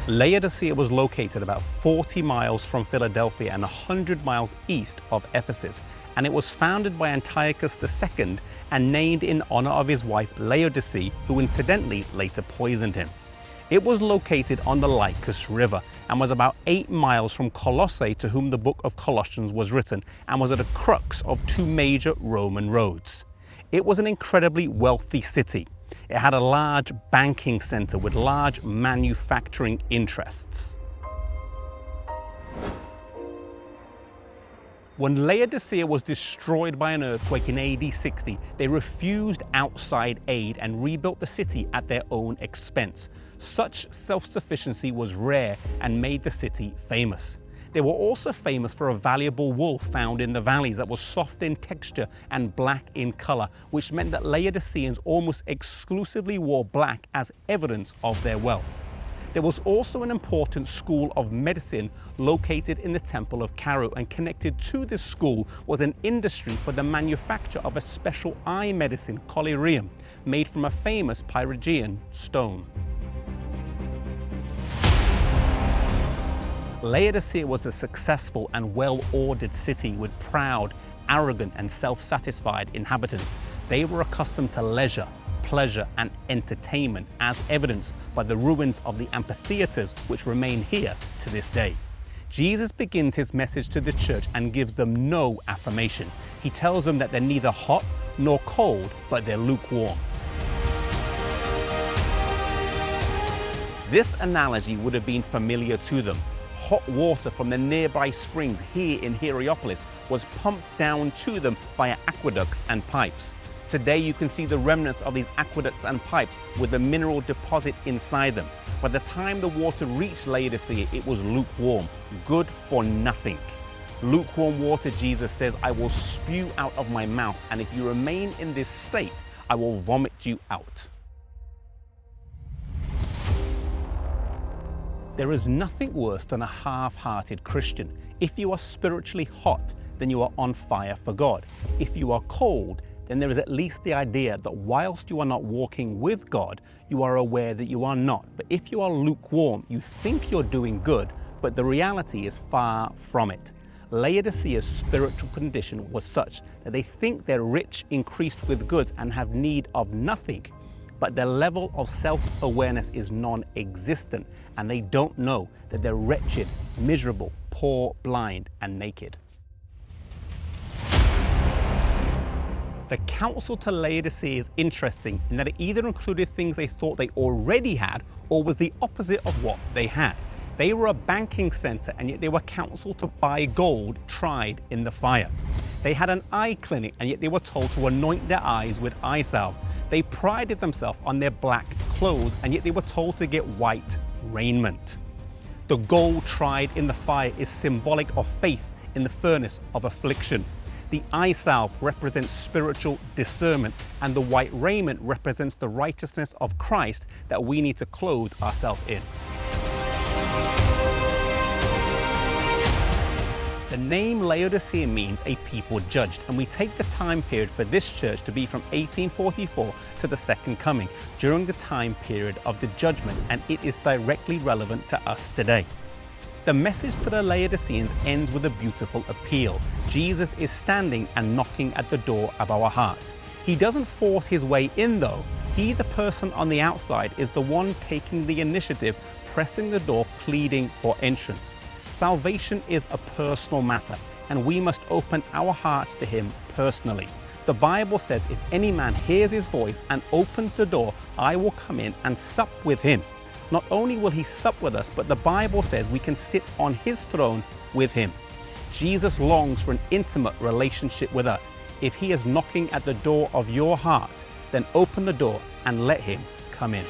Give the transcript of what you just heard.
Laodicea was located about 40 miles from Philadelphia and 100 miles east of Ephesus, and it was founded by Antiochus II and named in honor of his wife Laodicea, who incidentally later poisoned him. It was located on the Lycus River and was about 8 miles from Colossae, to whom the book of Colossians was written, and was at the crux of 2 major Roman roads. It was an incredibly wealthy city. It had a large banking center with large manufacturing interests. When Laodicea was destroyed by an earthquake in AD 60, they refused outside aid and rebuilt the city at their own expense. Such self-sufficiency was rare and made the city famous. They were also famous for a valuable wool found in the valleys that was soft in texture and black in color, which meant that Laodiceans almost exclusively wore black as evidence of their wealth. There was also an important school of medicine located in the Temple of Cairo, and connected to this school was an industry for the manufacture of a special eye medicine, collyrium, made from a famous Phrygian stone. Laodicea was a successful and well-ordered city with proud, arrogant, and self-satisfied inhabitants. They were accustomed to leisure, pleasure, and entertainment, as evidenced by the ruins of the amphitheaters which remain here to this day. Jesus begins his message to the church and gives them no affirmation. He tells them that they're neither hot nor cold, but they're lukewarm. This analogy would have been familiar to them. Hot water from the nearby springs here in Hierapolis was pumped down to them via aqueducts and pipes. Today you can see the remnants of these aqueducts and pipes with the mineral deposit inside them. By the time the water reached Laodicea, it was lukewarm, good for nothing. Lukewarm water, Jesus says, I will spew out of my mouth, and if you remain in this state, I will vomit you out. There is nothing worse than a half-hearted Christian. If you are spiritually hot, then you are on fire for God. If you are cold, then there is at least the idea that whilst you are not walking with God, you are aware that you are not. But if you are lukewarm, you think you're doing good, but the reality is far from it. Laodicea's spiritual condition was such that they think they're rich, increased with goods, and have need of nothing. But their level of self-awareness is non-existent, and they don't know that they're wretched, miserable, poor, blind, and naked. The counsel to Laodicea is interesting in that it either included things they thought they already had, or was the opposite of what they had. They were a banking center, and yet they were counseled to buy gold tried in the fire. They had an eye clinic, and yet they were told to anoint their eyes with eye salve. They prided themselves on their black clothes, and yet they were told to get white raiment. The gold tried in the fire is symbolic of faith in the furnace of affliction. The eye salve represents spiritual discernment, and the white raiment represents the righteousness of Christ that we need to clothe ourselves in. The name Laodicea means a people judged, and we take the time period for this church to be from 1844 to the Second Coming, during the time period of the judgment, and it is directly relevant to us today. The message to the Laodiceans ends with a beautiful appeal. Jesus is standing and knocking at the door of our hearts. He doesn't force his way in though. He, the person on the outside, is the one taking the initiative, pressing the door, pleading for entrance. Salvation is a personal matter, and we must open our hearts to him personally. The Bible says, if any man hears his voice and opens the door, I will come in and sup with him. Not only will he sup with us, but the Bible says we can sit on his throne with him. Jesus longs for an intimate relationship with us. If he is knocking at the door of your heart, then open the door and let him come in.